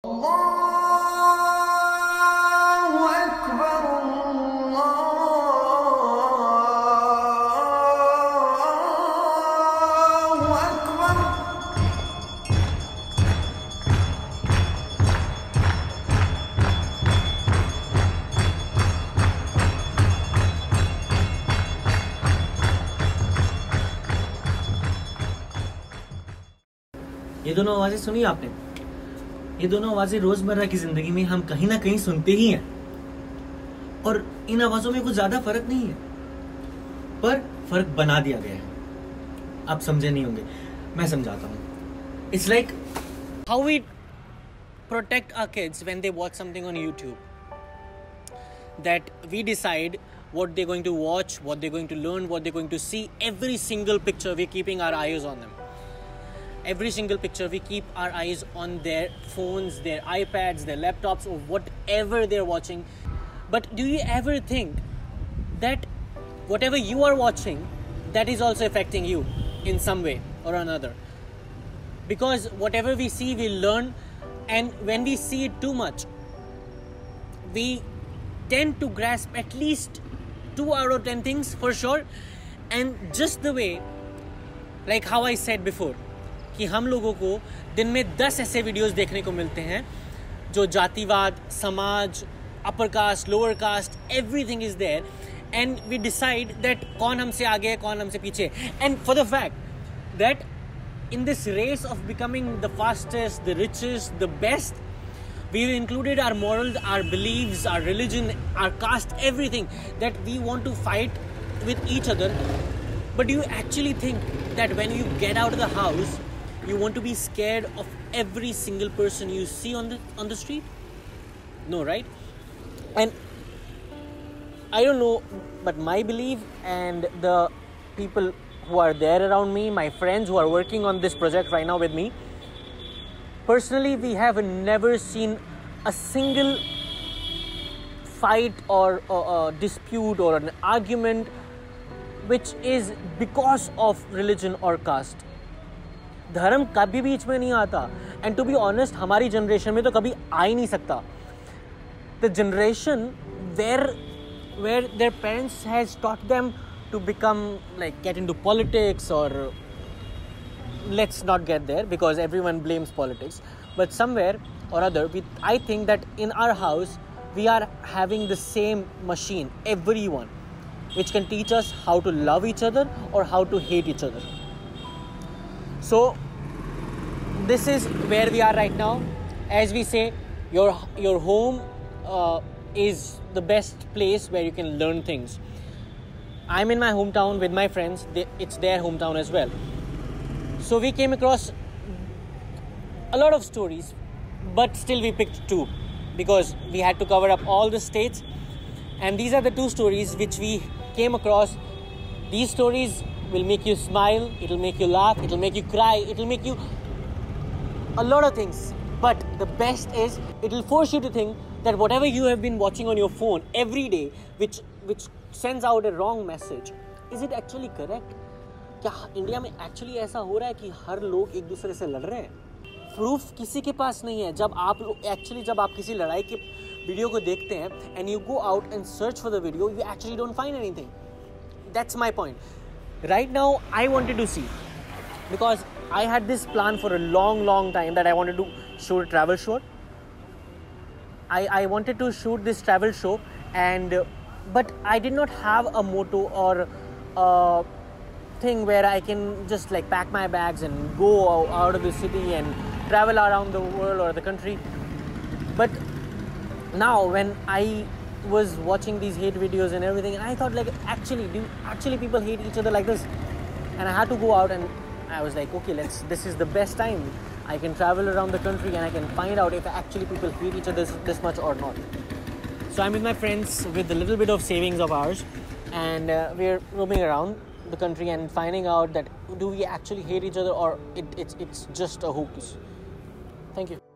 ये दोनों आवाजें सुनी आपने? ये दोनों आवाजें रोजमर्रा की जिंदगी में हम कहीं ना कहीं सुनते ही हैं, और इन आवाजों में कुछ ज्यादा फर्क नहीं है, पर फर्क बना दिया गया है। आप समझे नहीं होंगे, मैं समझाता हूँ। It's like how we protect our kids when they watch something on YouTube. That we decide what they're going to watch, what they're going to learn, what they're going to see. Every single picture, we're keeping our eyes on them. Every single picture, we keep our eyes on their phones, their iPads, their laptops, or whatever they're watching. But do you ever think that whatever you are watching, that is also affecting you in some way or another? Because whatever we see, we learn, and when we see it too much, we tend to grasp at least 2 out of 10 things for sure. And just the way, like how I said before, कि हम लोगों को दिन में 10 ऐसे videos देखने को मिलते हैं जो जातिवाद, समाज, upper caste, lower caste, everything is there, and we decide that कौन हमसे आगे है, कौन हमसे पीछे. And for the fact that in this race of becoming the fastest, the richest, the best, we've included our morals, our beliefs, our religion, our caste, everything, that we want to fight with each other. But do you actually think that when you get out of the house, you want to be scared of every single person you see on the street? No, right? And I don't know, but my belief and the people who are there around me, my friends who are working on this project right now with me, personally, we have never seen a single fight or a dispute or an argument which is because of religion or caste. धर्म कभी बीच में नहीं आता, and to be honest, हमारी generation में तो कभी आ ही नहीं सकता. The generation where their parents has taught them to become, like, get into politics, or let's not get there because everyone blames politics, but somewhere or other, I think that in our house we are having the same machine, everyone, which can teach us how to love each other or how to hate each other. So this is where we are right now. As we say, your home is the best place where you can learn things. I'm in my hometown with my friends. It's their hometown as well. So we came across a lot of stories, but still we picked 2 because we had to cover up all the states. And these are the 2 stories which we came across. These stories will make you smile, it'll make you laugh, it'll make you cry, it'll make you a lot of things. But the best is, it'll force you to think that whatever you have been watching on your phone every day, which sends out a wrong message, is it actually correct? क्या India में actually ऐसा हो रहा है कि हर लोग एक दूसरे से लड़ रहे हैं? प्रूफ किसी के पास नहीं है. जब आप किसी लड़ाई के वीडियो को देखते हैं and you go out and search for the video, you actually don't find anything. That's my point. Right now, I wanted to see, because I had this plan for a long time that I wanted to shoot a travel show. I wanted to shoot this travel show, but I did not have a motto or a thing where I can just like pack my bags and go out of the city and travel around the world or the country. But now when I was watching these hate videos and everything, and I thought, like, actually people hate each other like this? And I had to go out, and I was like, okay, this is the best time. I can travel around the country and I can find out if actually people hate each other this much or not. So I'm with my friends with a little bit of savings of ours, and we're roaming around the country and finding out that do we actually hate each other, or it's just a hoax. Thank you.